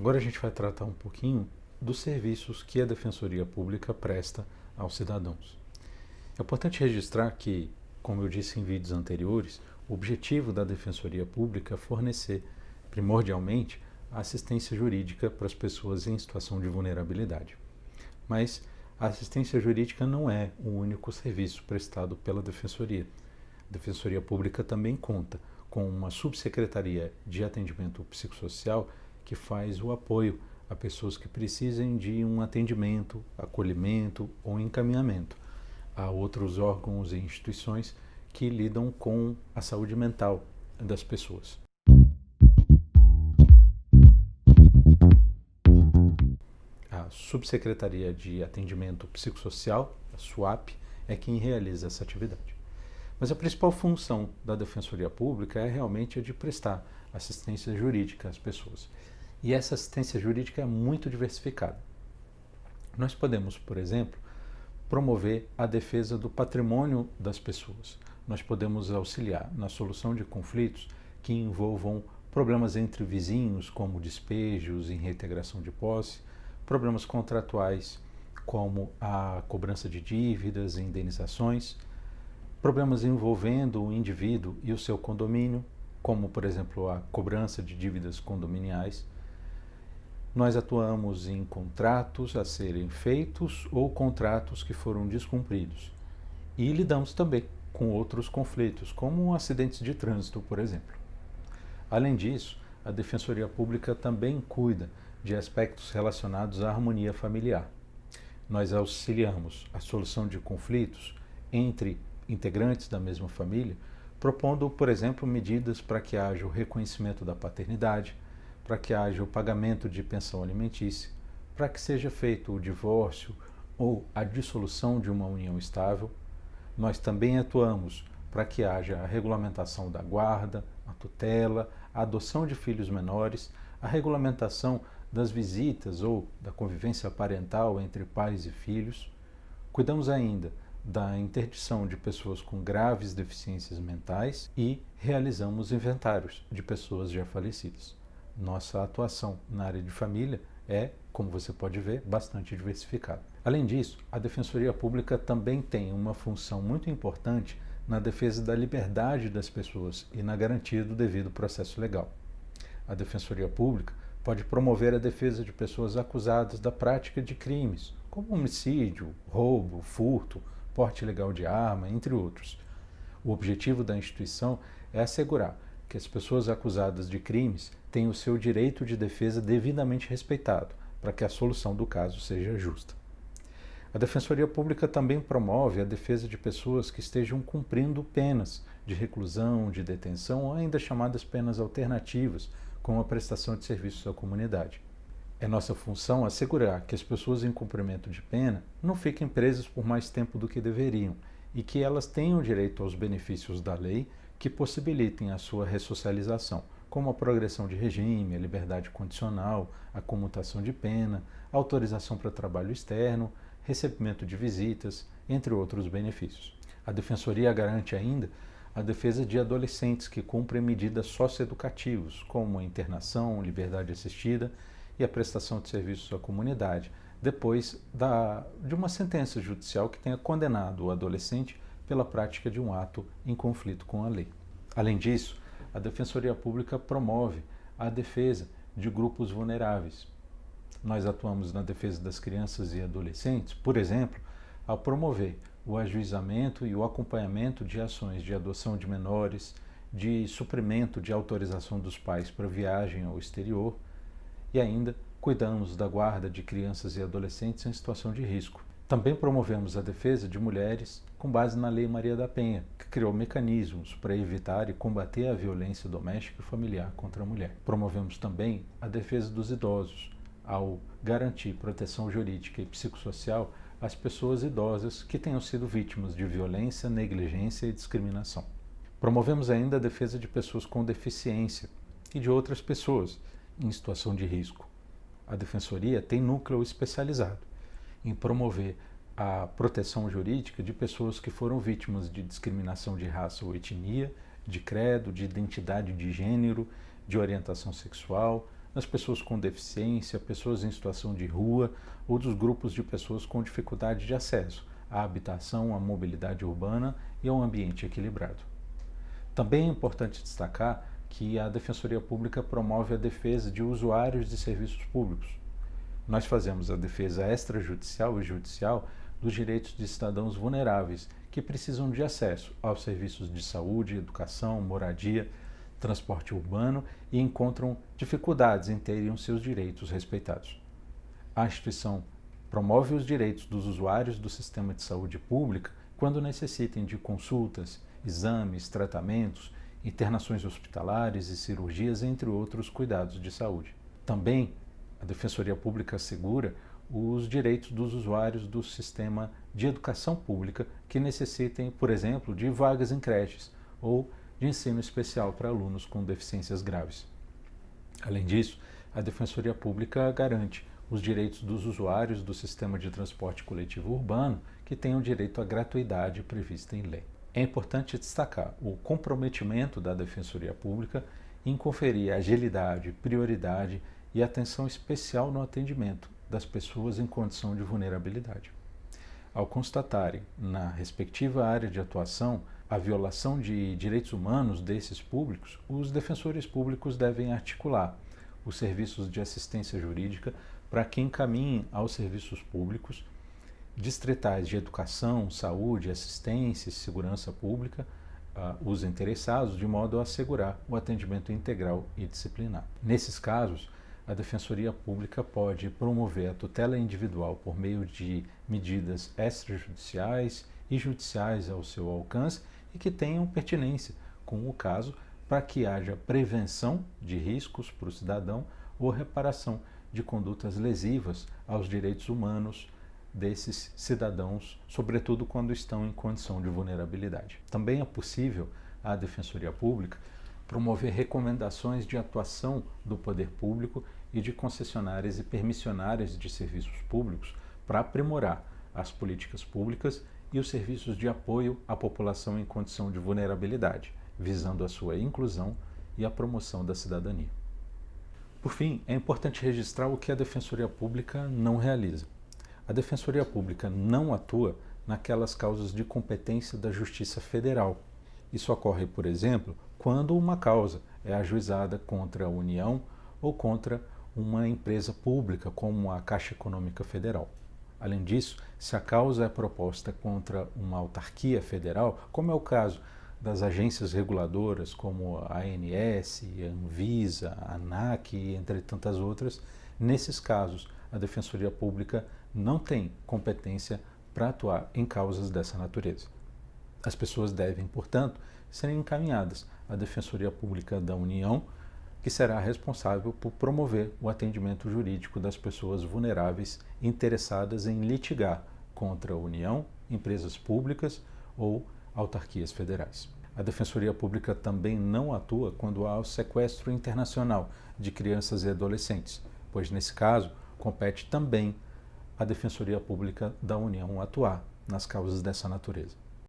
Agora a gente vai tratar um pouquinho dos serviços que a Defensoria Pública presta aos cidadãos. É importante registrar que, como eu disse em vídeos anteriores, o objetivo da Defensoria Pública é fornecer, primordialmente, a assistência jurídica para as pessoas em situação de vulnerabilidade. Mas a assistência jurídica não é o único serviço prestado pela Defensoria. A Defensoria Pública também conta com uma subsecretaria de atendimento psicossocial que faz o apoio a pessoas que precisem de um atendimento, acolhimento ou encaminhamento a outros órgãos e instituições que lidam com a saúde mental das pessoas. A Subsecretaria de Atendimento Psicossocial, a SUAP, é quem realiza essa atividade. Mas a principal função da Defensoria Pública é realmente a de prestar assistência jurídica às pessoas. E essa assistência jurídica é muito diversificada. Nós podemos, por exemplo, promover a defesa do patrimônio das pessoas. Nós podemos auxiliar na solução de conflitos que envolvam problemas entre vizinhos, como despejos em reintegração de posse, problemas contratuais, como a cobrança de dívidas e indenizações, problemas envolvendo o indivíduo e o seu condomínio, como, por exemplo, a cobrança de dívidas condominiais. Nós atuamos em contratos a serem feitos ou contratos que foram descumpridos. E lidamos também com outros conflitos, como acidentes de trânsito, por exemplo. Além disso, a Defensoria Pública também cuida de aspectos relacionados à harmonia familiar. Nós auxiliamos a solução de conflitos entre integrantes da mesma família, propondo, por exemplo, medidas para que haja o reconhecimento da paternidade, para que haja o pagamento de pensão alimentícia, para que seja feito o divórcio ou a dissolução de uma união estável. Nós também atuamos para que haja a regulamentação da guarda, a tutela, a adoção de filhos menores, a regulamentação das visitas ou da convivência parental entre pais e filhos. Cuidamos ainda da interdição de pessoas com graves deficiências mentais e realizamos inventários de pessoas já falecidas. Nossa atuação na área de família é, como você pode ver, bastante diversificada. Além disso, a Defensoria Pública também tem uma função muito importante na defesa da liberdade das pessoas e na garantia do devido processo legal. A Defensoria Pública pode promover a defesa de pessoas acusadas da prática de crimes, como homicídio, roubo, furto, porte ilegal de arma, entre outros. O objetivo da instituição é assegurar que as pessoas acusadas de crimes tenham o seu direito de defesa devidamente respeitado, para que a solução do caso seja justa. A Defensoria Pública também promove a defesa de pessoas que estejam cumprindo penas de reclusão, de detenção, ou ainda chamadas penas alternativas, como a prestação de serviços à comunidade. É nossa função assegurar que as pessoas em cumprimento de pena não fiquem presas por mais tempo do que deveriam e que elas tenham direito aos benefícios da lei que possibilitem a sua ressocialização, como a progressão de regime, a liberdade condicional, a comutação de pena, a autorização para trabalho externo, recebimento de visitas, entre outros benefícios. A Defensoria garante ainda a defesa de adolescentes que cumprem medidas socioeducativas, como a internação, liberdade assistida e a prestação de serviços à comunidade, depois de uma sentença judicial que tenha condenado o adolescente pela prática de um ato em conflito com a lei. Além disso, a Defensoria Pública promove a defesa de grupos vulneráveis. Nós atuamos na defesa das crianças e adolescentes, por exemplo, ao promover o ajuizamento e o acompanhamento de ações de adoção de menores, de suprimento de autorização dos pais para viagem ao exterior e ainda cuidamos da guarda de crianças e adolescentes em situação de risco. Também promovemos a defesa de mulheres com base na Lei Maria da Penha, que criou mecanismos para evitar e combater a violência doméstica e familiar contra a mulher. Promovemos também a defesa dos idosos, ao garantir proteção jurídica e psicossocial às pessoas idosas que tenham sido vítimas de violência, negligência e discriminação. Promovemos ainda a defesa de pessoas com deficiência e de outras pessoas em situação de risco. A Defensoria tem núcleo especializado em promover a proteção jurídica de pessoas que foram vítimas de discriminação de raça ou etnia, de credo, de identidade de gênero, de orientação sexual, das pessoas com deficiência, pessoas em situação de rua ou dos grupos de pessoas com dificuldade de acesso à habitação, à mobilidade urbana e a um ambiente equilibrado. Também é importante destacar que a Defensoria Pública promove a defesa de usuários de serviços públicos. Nós fazemos a defesa extrajudicial e judicial dos direitos de cidadãos vulneráveis que precisam de acesso aos serviços de saúde, educação, moradia, transporte urbano e encontram dificuldades em terem os seus direitos respeitados. A instituição promove os direitos dos usuários do sistema de saúde pública quando necessitem de consultas, exames, tratamentos, internações hospitalares e cirurgias, entre outros cuidados de saúde. Também a Defensoria Pública assegura os direitos dos usuários do sistema de educação pública que necessitem, por exemplo, de vagas em creches ou de ensino especial para alunos com deficiências graves. Além disso, a Defensoria Pública garante os direitos dos usuários do sistema de transporte coletivo urbano que tenham direito à gratuidade prevista em lei. É importante destacar o comprometimento da Defensoria Pública em conferir agilidade, prioridade e atenção especial no atendimento das pessoas em condição de vulnerabilidade. Ao constatarem, na respectiva área de atuação, a violação de direitos humanos desses públicos, os defensores públicos devem articular os serviços de assistência jurídica para que encaminhem aos serviços públicos distritais de educação, saúde, assistência e segurança pública os interessados, de modo a assegurar o atendimento integral e disciplinar. Nesses casos, a Defensoria Pública pode promover a tutela individual por meio de medidas extrajudiciais e judiciais ao seu alcance e que tenham pertinência com o caso para que haja prevenção de riscos para o cidadão ou reparação de condutas lesivas aos direitos humanos desses cidadãos, sobretudo quando estão em condição de vulnerabilidade. Também é possível a Defensoria Pública promover recomendações de atuação do poder público e de concessionárias e permissionárias de serviços públicos para aprimorar as políticas públicas e os serviços de apoio à população em condição de vulnerabilidade, visando a sua inclusão e a promoção da cidadania. Por fim, é importante registrar o que a Defensoria Pública não realiza. A Defensoria Pública não atua naquelas causas de competência da Justiça Federal. Isso ocorre, por exemplo, quando uma causa é ajuizada contra a União ou contra uma empresa pública, como a Caixa Econômica Federal. Além disso, se a causa é proposta contra uma autarquia federal, como é o caso das agências reguladoras como a ANS, a Anvisa, a ANAC, entre tantas outras, nesses casos a Defensoria Pública não tem competência para atuar em causas dessa natureza. As pessoas devem, portanto, serem encaminhadas à Defensoria Pública da União, que será responsável por promover o atendimento jurídico das pessoas vulneráveis interessadas em litigar contra a União, empresas públicas ou autarquias federais. A Defensoria Pública também não atua quando há o sequestro internacional de crianças e adolescentes, pois nesse caso compete também à Defensoria Pública da União atuar nas causas dessa natureza.